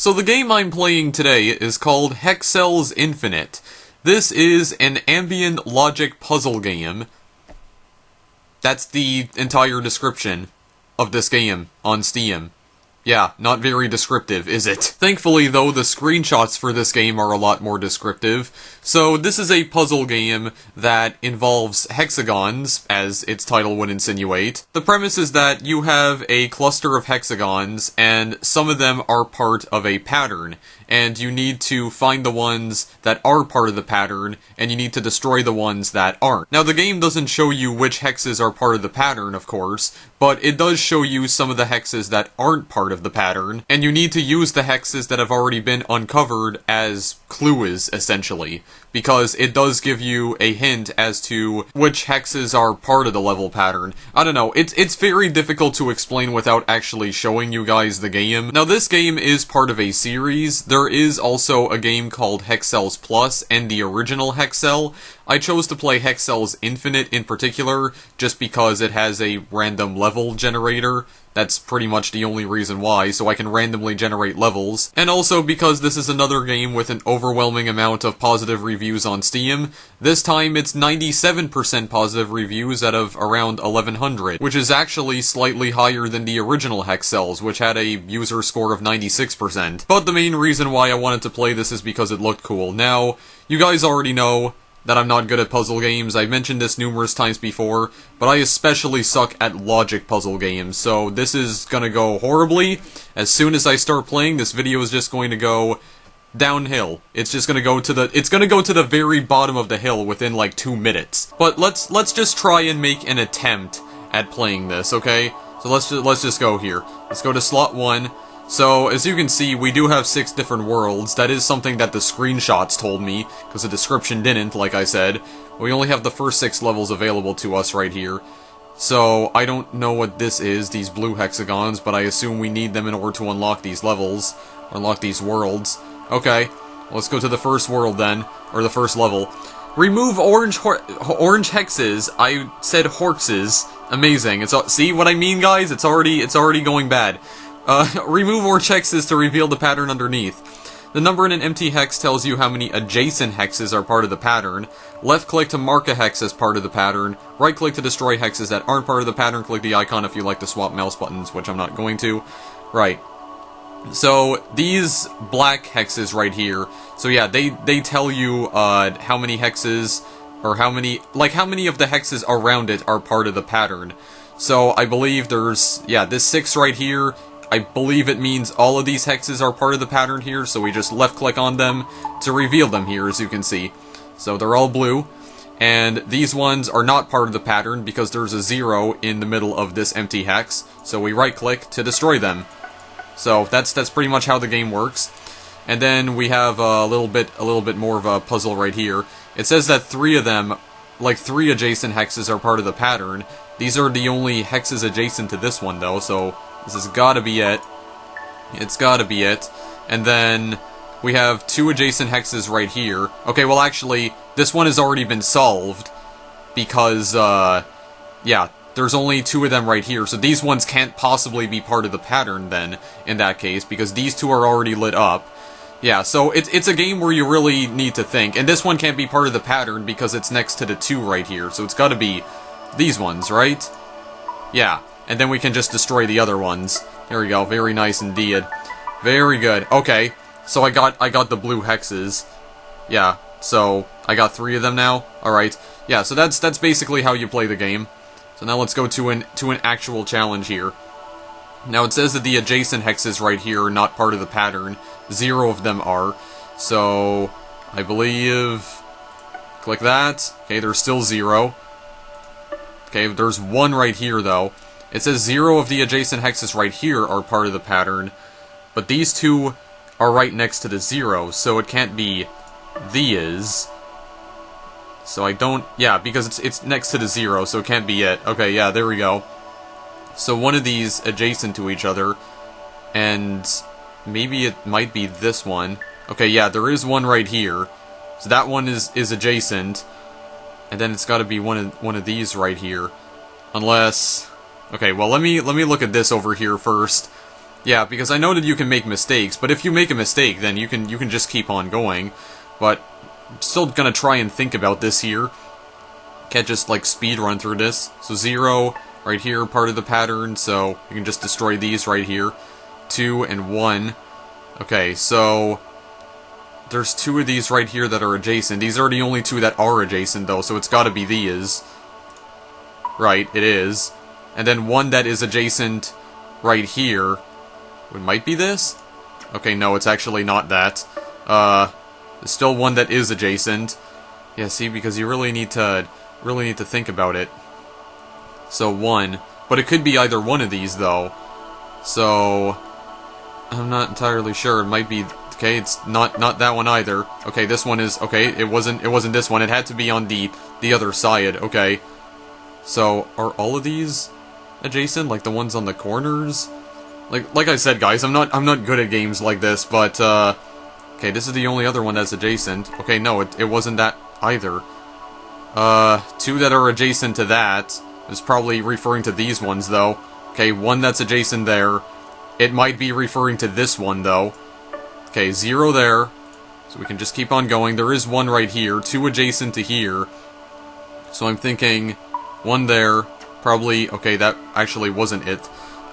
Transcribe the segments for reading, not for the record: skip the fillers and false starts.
So the game I'm playing today is called Hexcells Infinite. This is an ambient logic puzzle game. That's the entire description of this game on Steam. Yeah, not very descriptive, is it? Thankfully, though, the screenshots for this game are a lot more descriptive. So, this is a puzzle game that involves hexagons, as its title would insinuate. The premise is that you have a cluster of hexagons, and some of them are part of a pattern. And you need to find the ones that are part of the pattern, and you need to destroy the ones that aren't. Now, the game doesn't show you which hexes are part of the pattern, of course, but it does show you some of the hexes that aren't part of the pattern, and you need to use the hexes that have already been uncovered as clues, essentially, because it does give you a hint as to which hexes are part of the level pattern. I don't know, it's very difficult to explain without actually showing you guys the game. Now, this game is part of a series. There is also a game called Hexcells Plus and the original Hexcell. I chose to play Hexcells Infinite in particular, just because it has a random level generator. That's pretty much the only reason why, so I can randomly generate levels. And also because this is another game with an overwhelming amount of positive reviews on Steam. This time it's 97% positive reviews out of around 1100, which is actually slightly higher than the original Hexcells, which had a user score of 96%. But the main reason why I wanted to play this is because it looked cool. Now, you guys already know that I'm not good at puzzle games. I've mentioned this numerous times before, but I especially suck at logic puzzle games, so this is gonna go horribly. As soon as I start playing, this video is just going to go downhill. It's just gonna go to the very bottom of the hill within like 2 minutes. But let's just try and make an attempt at playing this, okay? So let's just go here. Let's go to slot 1. So, as you can see, we do have 6 different worlds. That is something that the screenshots told me, because the description didn't, like I said. We only have the first 6 levels available to us right here. So, I don't know what this is, these blue hexagons, but I assume we need them in order to unlock these levels, unlock these worlds. Okay, let's go to the first world then, or the first level. Remove orange hexes. I said horxes. Amazing. See what I mean, guys? It's already going bad. Remove orange hexes to reveal the pattern underneath. The number in an empty hex tells you how many adjacent hexes are part of the pattern. Left click to mark a hex as part of the pattern. Right click to destroy hexes that aren't part of the pattern. Click the icon if you like to swap mouse buttons, which I'm not going to. Right. So, these black hexes right here, so yeah, they tell you, how many hexes, or how many of the hexes around it are part of the pattern. So, I believe there's, yeah, this 6 right here, I believe it means all of these hexes are part of the pattern here, so we just left-click on them to reveal them here, as you can see. So they're all blue, and these ones are not part of the pattern because there's a 0 in the middle of this empty hex, so we right-click to destroy them. So that's pretty much how the game works. And then we have a little bit more of a puzzle right here. It says that 3 of them, like 3 adjacent hexes, are part of the pattern. These are the only hexes adjacent to this one, though, so this has gotta be it. It's gotta be it. And then we have 2 adjacent hexes right here. Okay, well actually, this one has already been solved because, yeah, there's only 2 of them right here, so these ones can't possibly be part of the pattern then, in that case, because these 2 are already lit up. Yeah, so it's a game where you really need to think, and this one can't be part of the pattern because it's next to the 2 right here, so it's gotta be these ones, right? Yeah, and then we can just destroy the other ones. There we go, very nice indeed. Very good. Okay, so I got the blue hexes. Yeah, so I got 3 of them now. Alright. Yeah, so that's basically how you play the game. So now let's go to an actual challenge here. Now it says that the adjacent hexes right here are not part of the pattern. 0 of them are. So I believe click that. Okay, there's still 0. Okay, there's 1 right here, though. It says 0 of the adjacent hexes right here are part of the pattern, but these 2 are right next to the 0, so it can't be these. So I don't... Yeah, because it's next to the 0, so it can't be it. Okay, yeah, there we go. So one of these adjacent to each other, and maybe it might be this one. Okay, yeah, there is one right here. So that one is adjacent. And then it's got to be one of these right here. Unless... Okay, well, let me look at this over here first. Yeah, because I know that you can make mistakes, but if you make a mistake, then you can just keep on going. But I'm still gonna try and think about this here. Can't just, like, speed run through this. So 0, right here, part of the pattern, so you can just destroy these right here. 2 and 1. Okay, so there's 2 of these right here that are adjacent. These are the only 2 that are adjacent, though, so it's gotta be these. Right, it is. And then 1 that is adjacent right here. It might be this? Okay, no, it's actually not that. There's still 1 that is adjacent. Yeah, see, because you really need to think about it. So 1. But it could be either one of these, though. So I'm not entirely sure. It might be... Okay, it's not that one either. Okay, this one is... Okay, it wasn't this one. It had to be on the other side. Okay. So, are all of these adjacent? Like the ones on the corners? Like I said, guys, I'm not good at games like this, but okay, this is the only other one that's adjacent. Okay, no, it wasn't that either. 2 that are adjacent to that is probably referring to these ones, though. Okay, 1 that's adjacent there. It might be referring to this one, though. Okay, 0 there. So we can just keep on going. There is 1 right here, 2 adjacent to here. So I'm thinking 1 there. Probably, okay, that actually wasn't it.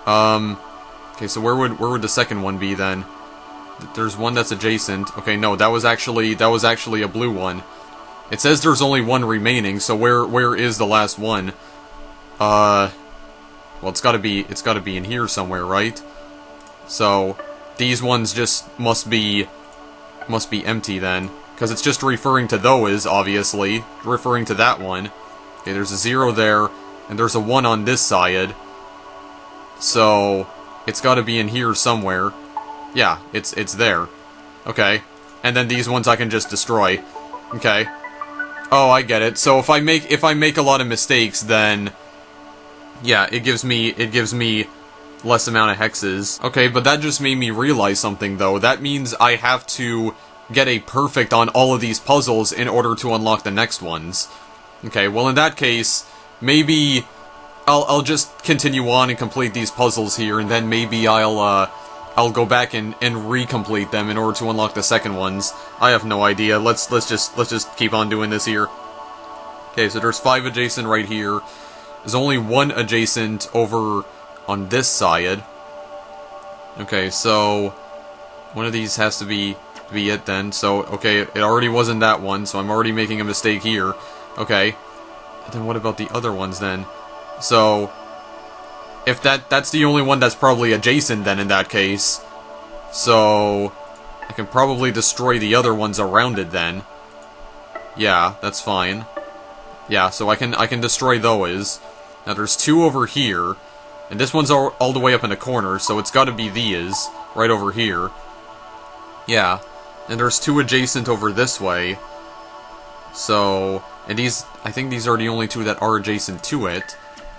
Okay, so where would the second one be then? There's 1 that's adjacent. Okay, no, that was actually a blue one. It says there's only 1 remaining, so where is the last one? Well, it's gotta be in here somewhere, right? So these ones just must be empty then, because it's just referring to those, obviously, referring to that one. Okay, there's a 0 there, and there's a 1 on this side. So it's got to be in here somewhere. Yeah, it's there. Okay, and then these ones I can just destroy. Okay. Oh, I get it. So if I make a lot of mistakes, then yeah, it gives me less amount of hexes. Okay, but that just made me realize something, though. That means I have to get a perfect on all of these puzzles in order to unlock the next ones. Okay, well in that case, maybe I'll just continue on and complete these puzzles here, and then maybe I'll go back and recomplete them in order to unlock the second ones. I have no idea. Let's just keep on doing this here. Okay, so there's 5 adjacent right here. There's only 1 adjacent over on this side. Okay, so one of these has to be it then. So okay, it already wasn't that one, so I'm already making a mistake here. Okay, and then what about the other ones then? So if that's the only one that's probably adjacent then in that case, so I can probably destroy the other ones around it then. Yeah, that's fine. Yeah, so I can destroy those. Now there's 2 over here, and this one's all the way up in the corner, so it's got to be these right over here. Yeah, and there's 2 adjacent over this way. So, and these, I think these are the only 2 that are adjacent to it.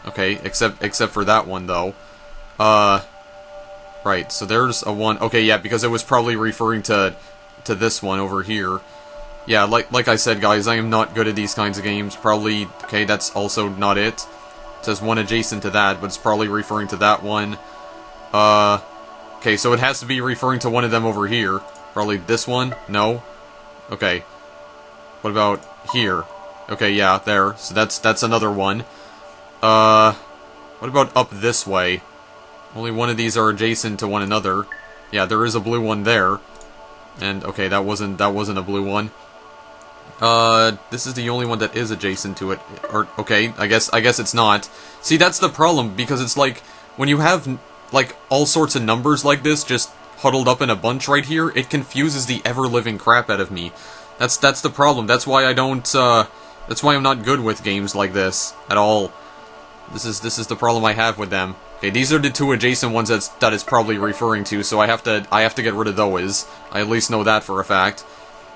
Okay, except for that one though. Right, so there's a 1. Okay, yeah, because it was probably referring to this one over here. Yeah, like I said, guys, I am not good at these kinds of games. Probably, okay, that's also not it. It says 1 adjacent to that, but it's probably referring to that one. Okay, so it has to be referring to one of them over here. Probably this one? No? Okay. What about here? Okay, yeah, there. So that's another one. What about up this way? Only 1 of these are adjacent to one another. Yeah, there is a blue one there. And, okay, that wasn't a blue one. This is the only one that is adjacent to it. Or, okay, I guess it's not. See, that's the problem, because it's like, when you have, like, all sorts of numbers like this just huddled up in a bunch right here, it confuses the ever-living crap out of me. That's the problem. That's why I don't, that's why I'm not good with games like this, at all. This is the problem I have with them. Okay, these are the 2 adjacent ones that it's probably referring to, so I have to get rid of those. I at least know that for a fact.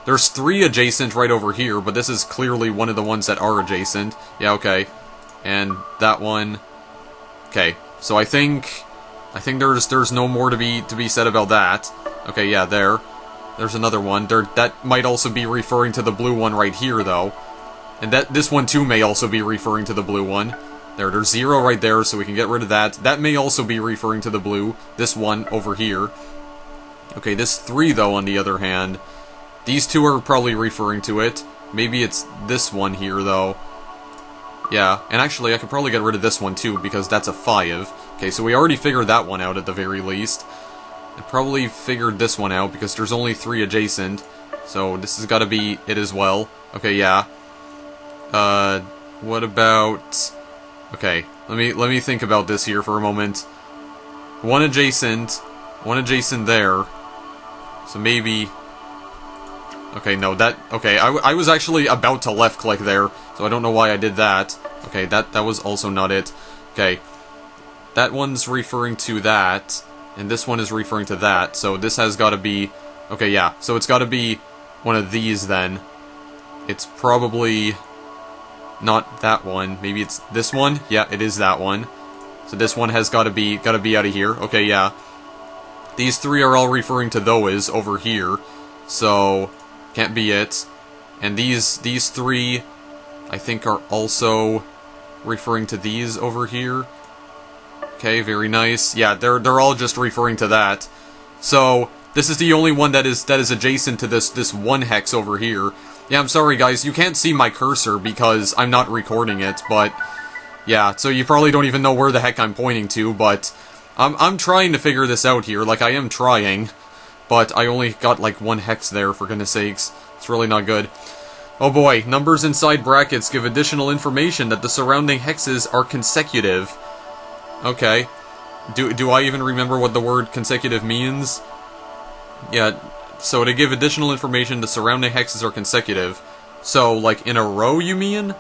There's 3 adjacent right over here, but this is clearly one of the ones that are adjacent. Yeah, okay. And that one. Okay, so I think there's no more to be said about that. Okay, yeah, there's another one. That might also be referring to the blue one right here, though. And this one too may also be referring to the blue one. There's 0 right there, so we can get rid of that. That may also be referring to the blue. This one over here. Okay, this 3, though, on the other hand, these 2 are probably referring to it. Maybe it's this one here, though. Yeah, and actually, I could probably get rid of this one, too, because that's a 5. Okay, so we already figured that one out, at the very least. I probably figured this one out, because there's only 3 adjacent. So, this has got to be it as well. Okay, yeah. What about... Okay, let me think about this here for a moment. One adjacent there. So maybe... Okay, no, that... Okay, I was actually about to left-click there, so I don't know why I did that. Okay, that was also not it. Okay, that one's referring to that, and this one is referring to that, so this has got to be... Okay, yeah, so it's got to be one of these, then. It's probably... not that one. Maybe it's this one? Yeah, it is that one. So this one has got to be out of here. Okay, yeah. These 3 are all referring to those over here. So, can't be it. And these 3, I think, are also referring to these over here. Okay, very nice. Yeah, they're all just referring to that. So, this is the only one that is adjacent to this one hex over here. Yeah, I'm sorry guys, you can't see my cursor because I'm not recording it, but... Yeah, so you probably don't even know where the heck I'm pointing to, but... I'm trying to figure this out here, like I am trying. But I only got like 1 hex there, for goodness sakes. It's really not good. Oh boy, numbers inside brackets give additional information that the surrounding hexes are consecutive. Okay. Do I even remember what the word consecutive means? Yeah, so to give additional information, the surrounding hexes are consecutive. So, like, in a row, you mean?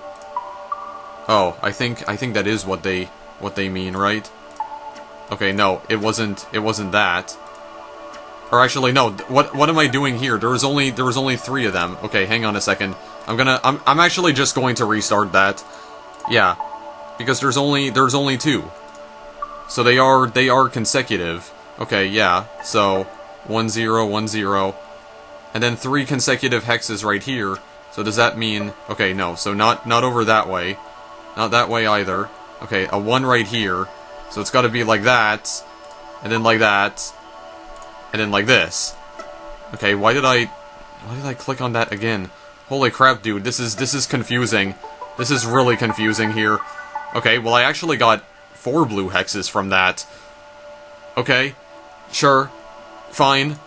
Oh, I think that is what they mean, right? Okay, no, it wasn't that. Or actually, no, what am I doing here? There was only 3 of them. Okay, hang on a second. I'm actually just going to restart that. Yeah, because there's only 2. So they are consecutive. Okay, yeah. So 1 0 1 0, and then 3 consecutive hexes right here. So does that mean? Okay, no. So not over that way, not that way either. Okay, a 1 right here. So it's got to be like that, and then like that, and then like this. Okay, why did I click on that again? Holy crap, dude! This is confusing. This is really confusing here. Okay, well I actually got 4 blue hexes from that. Okay, sure, fine.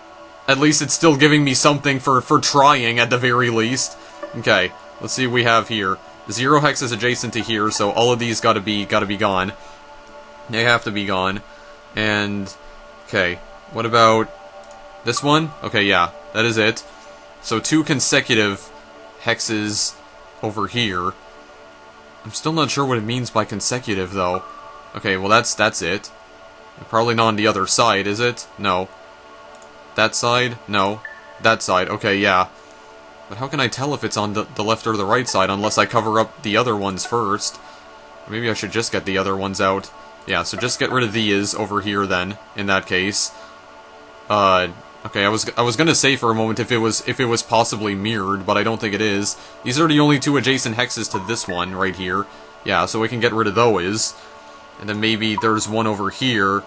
At least it's still giving me something for trying at the very least. Okay, let's see what we have here. 0 hexes adjacent to here, so all of these gotta be gone. They have to be gone. And okay, what about this one? Okay, yeah, that is it. So 2 consecutive hexes over here. I'm still not sure what it means by consecutive though. Okay, well that's it. Probably not on the other side, is it? No. That side? No. That side, okay, yeah. But how can I tell if it's on the left or the right side unless I cover up the other ones first? Or maybe I should just get the other ones out. Yeah, so just get rid of these over here then, in that case. Okay, I was gonna say for a moment if it was possibly mirrored, but I don't think it is. These are the only 2 adjacent hexes to this one right here. Yeah, so we can get rid of those. And then maybe there's one over here.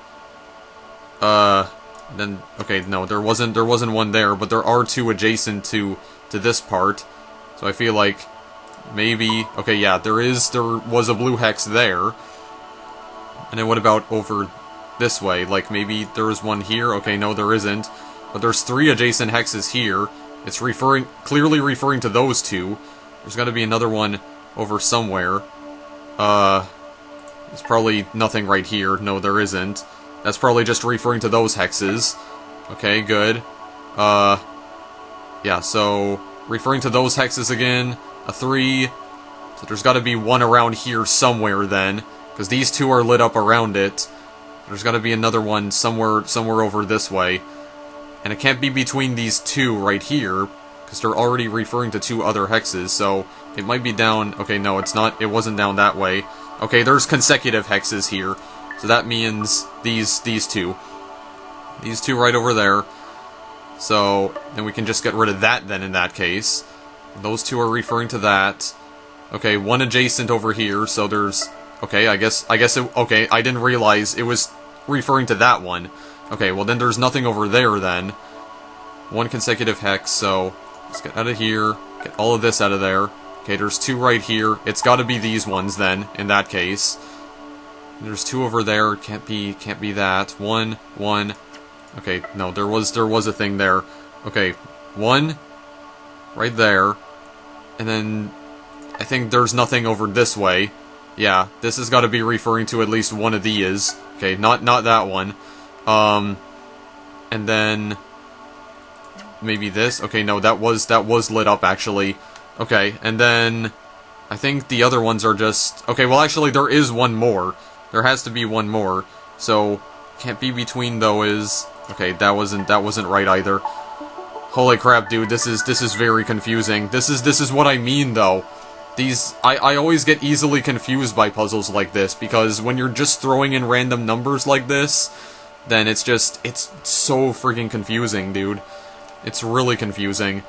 Then okay, no, there wasn't one there, but there are 2 adjacent to this part. So I feel like maybe okay, yeah, there was a blue hex there. And then what about over this way? Like maybe there was one here. Okay, no, there isn't. But there's 3 adjacent hexes here. It's clearly referring to those 2. There's got to be another one over somewhere. There's probably nothing right here. No, there isn't. That's probably just referring to those hexes. Okay, good. Yeah, so referring to those hexes again. A 3. So there's got to be one around here somewhere then, because these 2 are lit up around it. There's got to be another one somewhere over this way. And it can't be between these 2 right here, because they're already referring to 2 other hexes, so it might be down... Okay, no, it's not. It wasn't down that way. Okay, there's consecutive hexes here, so that means these 2. These 2 right over there. So, then we can just get rid of that then in that case. Those 2 are referring to that. Okay, 1 adjacent over here, so there's Okay, I guess it, okay, I didn't realize it was referring to that one. Okay, well then there's nothing over there then. One consecutive hex, so let's get out of here, get all of this out of there. Okay, there's two right here. It's gotta be these ones then, in that case. There's two over there, can't be that. One. Okay, no, there was a thing there. Okay, one, right there, and then I think there's nothing over this way. Yeah, this has got to be referring to at least one of these. Okay, not that one. And then maybe this. Okay, no, that was lit up actually. Okay, and then I think the other ones are just okay. Well, actually, there is one more. There has to be one more. So can't be between those. Okay, that wasn't right either. Holy crap, dude! This is very confusing. This is what I mean though. I always get easily confused by puzzles like this, because when you're just throwing in random numbers like this, then it's so freaking confusing, dude. It's really confusing.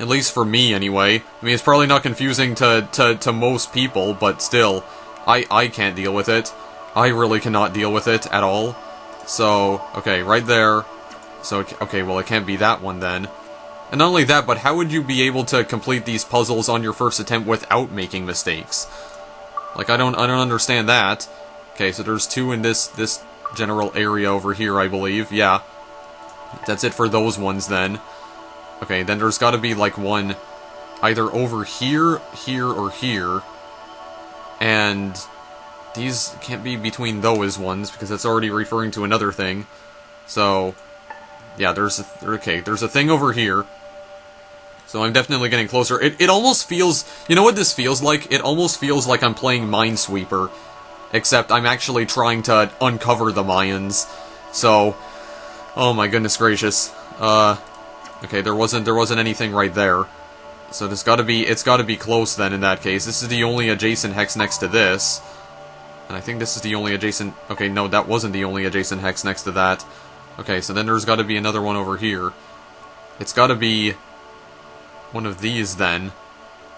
At least for me, anyway. I mean, it's probably not confusing to most people, but still, I can't deal with it. I really cannot deal with it at all. So, okay, right there. So, okay, well, it can't be that one then. And not only that, but how would you be able to complete these puzzles on your first attempt without making mistakes? Like, I don't understand that. Okay, so there's two in this general area over here, I believe. Yeah. That's it for those ones, then. Okay, then there's gotta be, like, one either over here, here, or here. And these can't be between those ones, because that's already referring to another thing. So, yeah, there's a thing over here. So I'm definitely getting closer. It almost feels... You know what this feels like? It almost feels like I'm playing Minesweeper. Except I'm actually trying to uncover the mines. So... Oh my goodness gracious. Okay, there wasn't anything right there. So it's gotta be close then in that case. This is the only adjacent hex next to this. And I think this is the only adjacent... Okay, no, that wasn't the only adjacent hex next to that. Okay, so then there's gotta be another one over here. It's gotta be... one of these, then.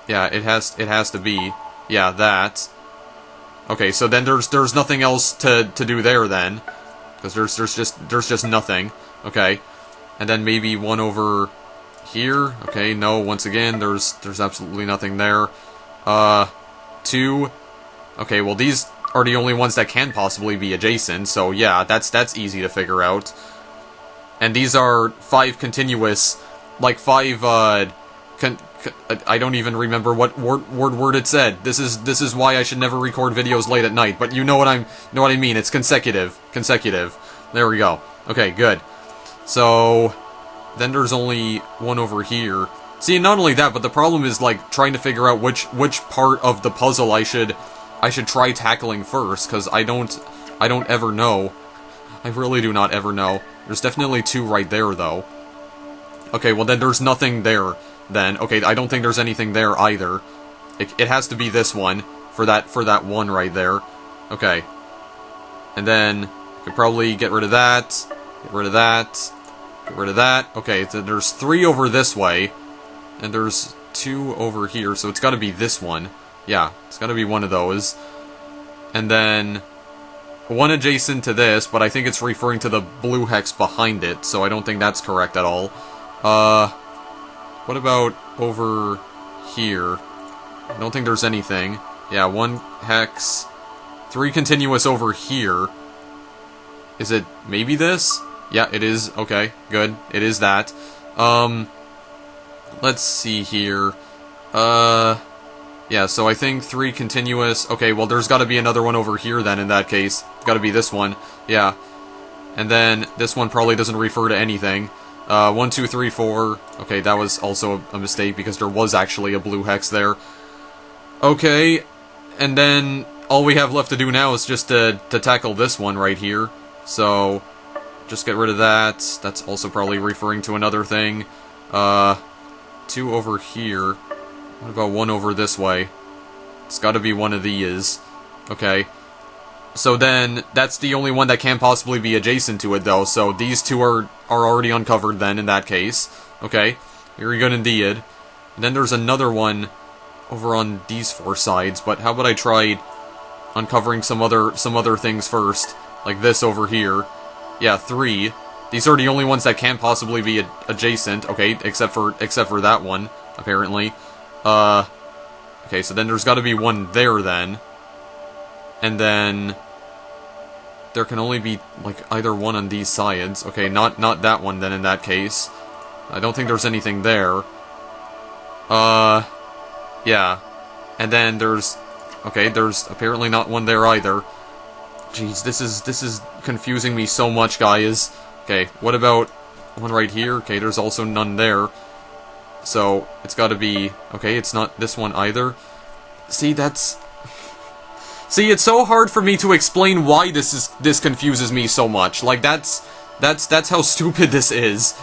Yeah, it has to be. Yeah, that. Okay, so then there's nothing else to do there, then. Because there's just nothing. Okay. And then maybe one over here. Okay, no, once again, there's absolutely nothing there. Two. Okay, well, these are the only ones that can possibly be adjacent, so yeah, that's easy to figure out. And these are 5 continuous, like 5, I don't even remember what word it said. This is why I should never record videos late at night. But you know what I mean. It's consecutive. There we go. Okay, good. So then there's only one over here. See, not only that, but the problem is like trying to figure out which part of the puzzle I should try tackling first, because I don't ever know. I really do not ever know. There's definitely 2 right there though. Okay, well then there's nothing there. Then, okay, I don't think there's anything there either. It has to be this one, for that one right there. Okay. And then, I could probably get rid of that, get rid of that, get rid of that. Okay, so there's 3 over this way, and there's 2 over here, so it's gotta be this one. Yeah, it's gotta be one of those. And then, one adjacent to this, but I think it's referring to the blue hex behind it, so I don't think that's correct at all. What about over here? I don't think there's anything. Yeah, 1 hex. 3 continuous over here. Is it maybe this? Yeah, it is. Okay, good. It is that. Let's see here. Yeah, so I think 3 continuous. Okay, well, there's gotta be another one over here then in that case. It's gotta be this one. Yeah. And then this one probably doesn't refer to anything. 1, 2, 3, 4. Okay, that was also a mistake because there was actually a blue hex there. Okay, and then all we have left to do now is just to tackle this one right here. So, just get rid of that. That's also probably referring to another thing. 2 over here. What about 1 over this way? It's gotta be one of these. Okay. So then, that's the only one that can possibly be adjacent to it, though, so these 2 are already uncovered then, in that case. Okay, very good indeed. And then there's another one over on these 4 sides, but how about I try uncovering some other things first, like this over here. Yeah, 3. These are the only ones that can possibly be adjacent. Okay, except for that one, apparently. Okay, so then there's got to be one there then, and then there can only be like either one on these sides. Okay, not that one then. In that case, I don't think there's anything there. Yeah, and then there's apparently not one there either. Jeez, this is confusing me so much, guys. Okay, what about one right here? Okay, there's also none there. So, it's gotta be... Okay, it's not this one either. See, it's so hard for me to explain why this confuses me so much. Like, that's how stupid this is.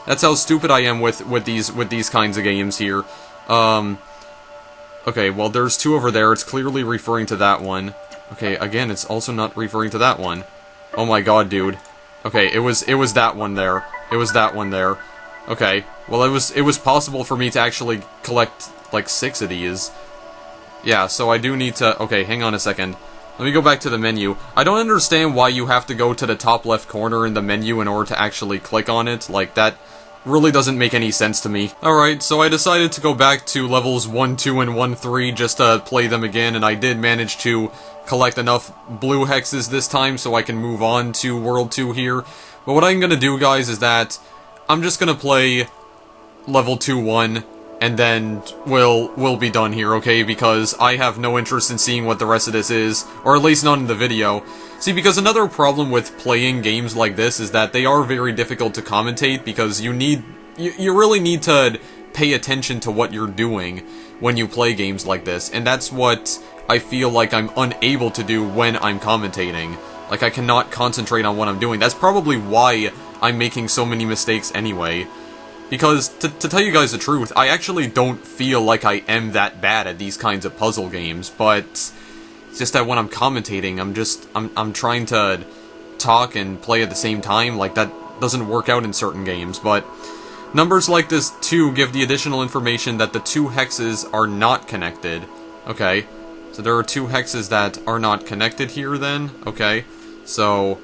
That's how stupid I am with these kinds of games here. Okay, well, there's 2 over there. It's clearly referring to that one. Okay, again, it's also not referring to that one. Oh my god, dude. Okay, it was that one there. It was that one there. Okay, well, it was possible for me to actually collect, like, 6 of these. Yeah, so I do need to... Okay, hang on a second. Let me go back to the menu. I don't understand why you have to go to the top left corner in the menu in order to actually click on it. Like, that really doesn't make any sense to me. Alright, so I decided to go back to levels 1, 2, and 1, 3 just to play them again, and I did manage to collect enough blue hexes this time so I can move on to World 2 here. But what I'm gonna do, guys, is that I'm just gonna play level 2-1, and then we'll be done here, okay? Because I have no interest in seeing what the rest of this is, or at least not in the video. See, because another problem with playing games like this is that they are very difficult to commentate, because you really need to pay attention to what you're doing when you play games like this, and that's what I feel like I'm unable to do when I'm commentating. Like, I cannot concentrate on what I'm doing. That's probably why I'm making so many mistakes anyway. Because, to tell you guys the truth, I actually don't feel like I am that bad at these kinds of puzzle games, but it's just that when I'm commentating, I'm trying to talk and play at the same time. Like, that doesn't work out in certain games, but numbers like this, too, give the additional information that the 2 hexes are not connected. Okay, so there are 2 hexes that are not connected here, then? Okay, so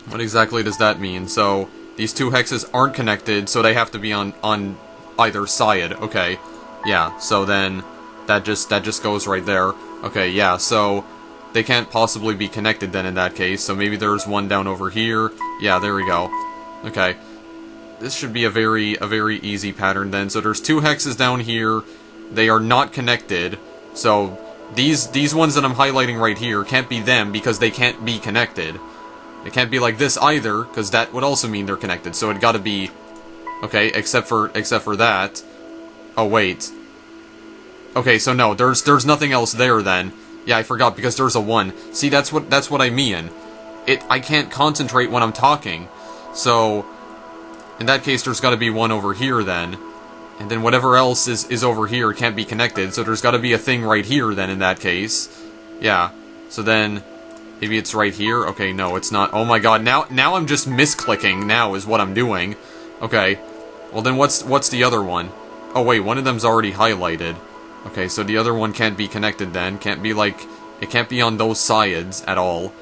what exactly does that mean? So these 2 hexes aren't connected, so they have to be on either side. Okay, yeah, so then that just goes right there. Okay, yeah, so they can't possibly be connected then in that case, so maybe there's one down over here. Yeah, there we go. Okay, this should be a very easy pattern then. So there's 2 hexes down here, they are not connected, so these ones that I'm highlighting right here can't be them because they can't be connected. It can't be like this either, because that would also mean they're connected, so it gotta be... Okay, except for that. Oh, wait. Okay, so no, there's nothing else there then. Yeah, I forgot, because there's a 1. See, that's what I mean. I can't concentrate when I'm talking. So, in that case, there's gotta be 1 over here then. And then whatever else is over here can't be connected, so there's gotta be a thing right here then in that case. Yeah, so then... Maybe it's right here? Okay, no, it's not. Oh my god, now I'm just misclicking, now is what I'm doing. Okay, well then what's the other one? Oh wait, one of them's already highlighted. Okay, so the other one can't be connected then. Can't be like... It can't be on those sides at all.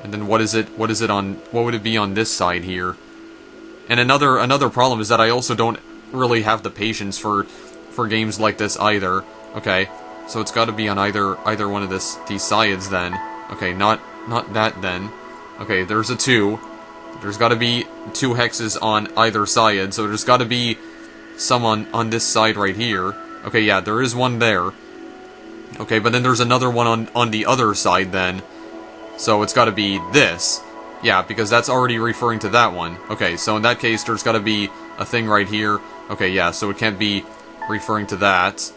And then what is it on... What would it be on this side here? And another problem is that I also don't really have the patience for games like this either. Okay, so it's gotta be on either one of these sides then. Okay, not that then. Okay, there's a 2. There's gotta be 2 hexes on either side, so there's gotta be some on this side right here. Okay, yeah, there is one there. Okay, but then there's another one on the other side then. So it's gotta be this. Yeah, because that's already referring to that one. Okay, so in that case, there's gotta be a thing right here. Okay, yeah, so it can't be referring to that.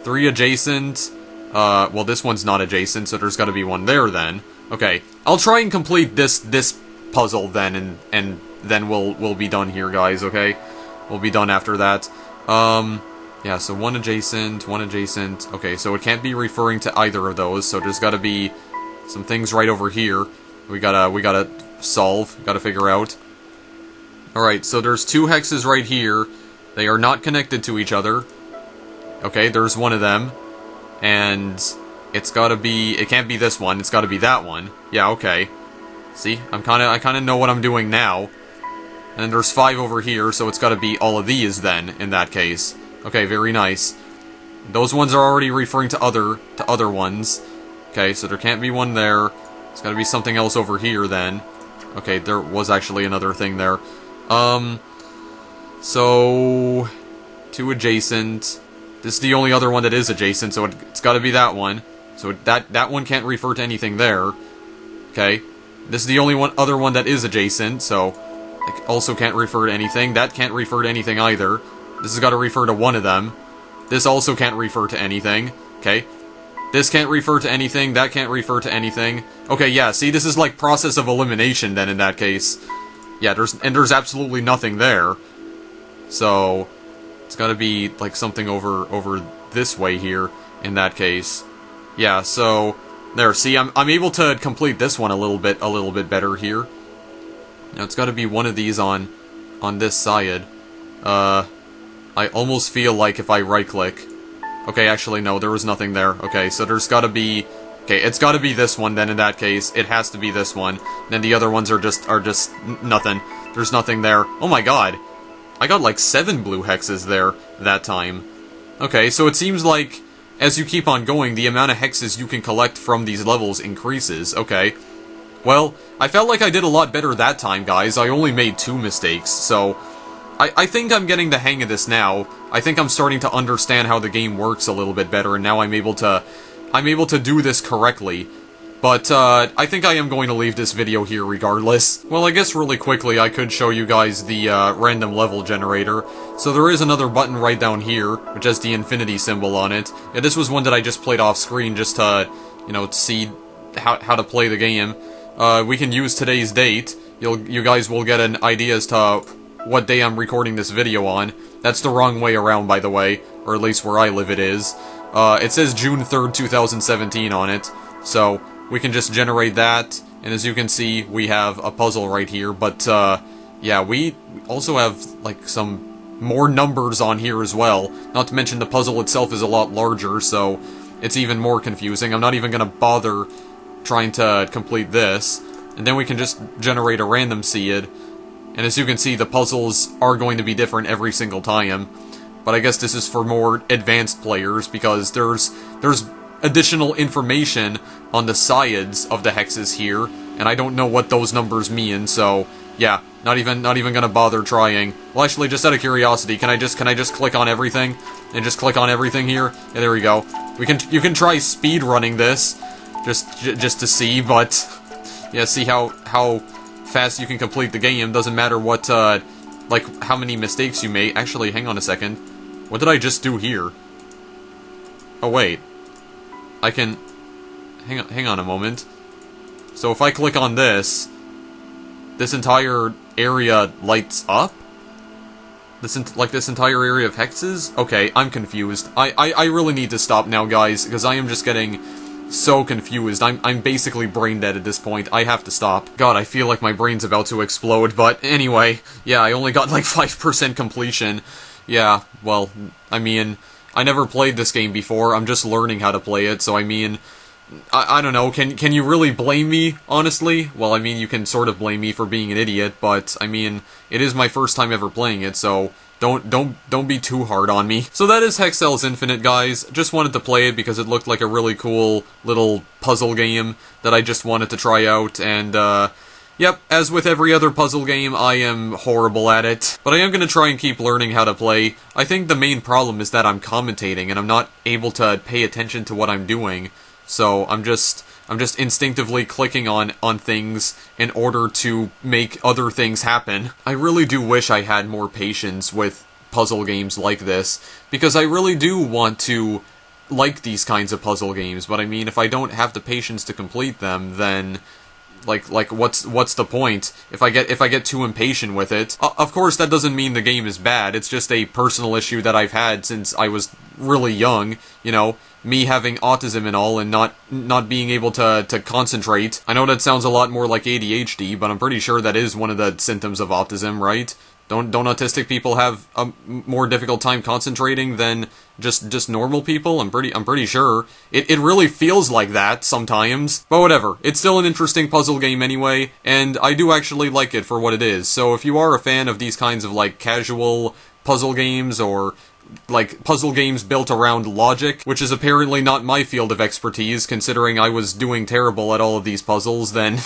3 adjacent. Well, this one's not adjacent, so there's gotta be one there then. Okay, I'll try and complete this puzzle then, and then we'll be done here, guys, okay? We'll be done after that. Yeah, so 1 adjacent, 1 adjacent. Okay, so it can't be referring to either of those, so there's gotta be some things right over here. We gotta solve, gotta figure out. Alright, so there's 2 hexes right here. They are not connected to each other. Okay, there's one of them. And It's gotta be... It can't be this one, it's gotta be that one. Yeah, okay. See? I kinda know what I'm doing now. And there's 5 over here, so it's gotta be all of these then, in that case. Okay, very nice. Those ones are already referring to other ones. Okay, so there can't be one there. It's gotta be something else over here then. Okay, there was actually another thing there. So... 2 adjacent. This is the only other one that is adjacent, so it's gotta be that one. So that one can't refer to anything there. Okay. This is the only other one that is adjacent, so it also can't refer to anything. That can't refer to anything either. This has got to refer to one of them. This also can't refer to anything. Okay. This can't refer to anything. That can't refer to anything. Okay, yeah, see, this is like process of elimination then in that case. Yeah, there's absolutely nothing there. So it's got to be like something over this way here in that case. Yeah, so there, see, I'm able to complete this one a little bit better here. Now it's got to be one of these on this side. I almost feel like if I right-click. Okay, actually no, there was nothing there. Okay, so there's got to be. Okay, it's got to be this one then. In that case, it has to be this one. Then the other ones are just nothing. There's nothing there. Oh my god, I got like 7 blue hexes there that time. Okay, so it seems like, as you keep on going, the amount of hexes you can collect from these levels increases. Okay. Well, I felt like I did a lot better that time, guys. I only made 2 mistakes, so... I think I'm getting the hang of this now. I think I'm starting to understand how the game works a little bit better, and now I'm able to do this correctly. But, I think I am going to leave this video here regardless. Well, I guess really quickly I could show you guys the, random level generator. So there is another button right down here, which has the infinity symbol on it. Yeah, this was one that I just played off screen just to, you know, see how to play the game. We can use today's date. You guys will get an idea as to what day I'm recording this video on. That's the wrong way around, by the way, or at least where I live it is. It says June 3rd, 2017 on it, so we can just generate that, and as you can see, we have a puzzle right here, but, yeah, we also have, like, some more numbers on here as well. Not to mention the puzzle itself is a lot larger, so it's even more confusing. I'm not even gonna bother trying to complete this, and then we can just generate a random seed. And as you can see, the puzzles are going to be different every single time. But I guess this is for more advanced players, because there's additional information on the sides of the hexes here, and I don't know what those numbers mean, so yeah, not even gonna bother trying. Well, actually, just out of curiosity, can I just click on everything? And just click on everything here? Yeah, there we go. You can try speed running this, just to see, but yeah, see how fast you can complete the game. Doesn't matter what, like, how many mistakes you make. Actually, hang on a second. What did I just do here? Oh, wait. I can... Hang on a moment. So if I click on this entire area lights up? This entire area of hexes? Okay, I'm confused. I really need to stop now, guys, because I am just getting so confused. I'm basically brain dead at this point. I have to stop. God, I feel like my brain's about to explode, but anyway, yeah, I only got like 5% completion. Yeah, well, I mean, I never played this game before. I'm just learning how to play it, so I mean, I don't know, can you really blame me, honestly? Well, I mean, you can sort of blame me for being an idiot, but, I mean, it is my first time ever playing it, so don't be too hard on me. So that is Hexcells Infinite, guys. Just wanted to play it because it looked like a really cool little puzzle game that I just wanted to try out, and, yep, as with every other puzzle game, I am horrible at it. But I am going to try and keep learning how to play. I think the main problem is that I'm commentating, and I'm not able to pay attention to what I'm doing. So I'm just instinctively clicking on things in order to make other things happen. I really do wish I had more patience with puzzle games like this, because I really do want to like these kinds of puzzle games, but I mean, if I don't have the patience to complete them, then like what's the point if I get too impatient with it? Of course, that doesn't mean the game is bad. It's just a personal issue that I've had since I was really young, you know, me having autism and all, and not being able to concentrate. I know that sounds a lot more like ADHD, but I'm pretty sure that is one of the symptoms of autism, right? Don't autistic people have a more difficult time concentrating than just normal people? I'm pretty sure. It really feels like that sometimes. But whatever. It's still an interesting puzzle game anyway, and I do actually like it for what it is. So if you are a fan of these kinds of like casual puzzle games, or like puzzle games built around logic, which is apparently not my field of expertise considering I was doing terrible at all of these puzzles, then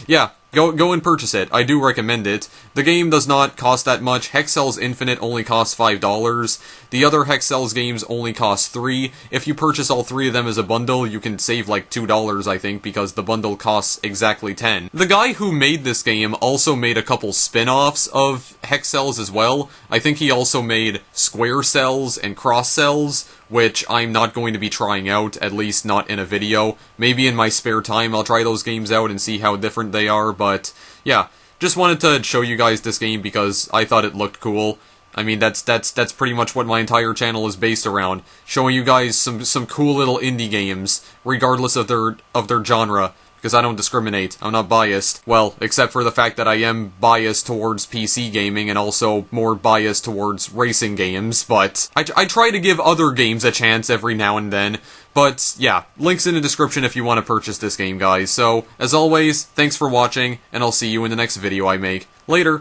yeah, go and purchase it. I do recommend it. The game does not cost that much. Hexcells Infinite only costs $5. The other Hexcells games only cost $3. If you purchase all 3 of them as a bundle, you can save like $2, I think, because the bundle costs exactly $10. The guy who made this game also made a couple spin-offs of Hexcells as well. I think he also made Square Cells and Cross Cells, which I'm not going to be trying out, at least not in a video. Maybe in my spare time I'll try those games out and see how different they are, but yeah, just wanted to show you guys this game because I thought it looked cool. I mean, that's pretty much what my entire channel is based around, showing you guys some cool little indie games, regardless of their genre. Because I don't discriminate. I'm not biased. Well, except for the fact that I am biased towards PC gaming and also more biased towards racing games, but I try to give other games a chance every now and then. But yeah, links in the description if you want to purchase this game, guys. So, as always, thanks for watching, and I'll see you in the next video I make. Later!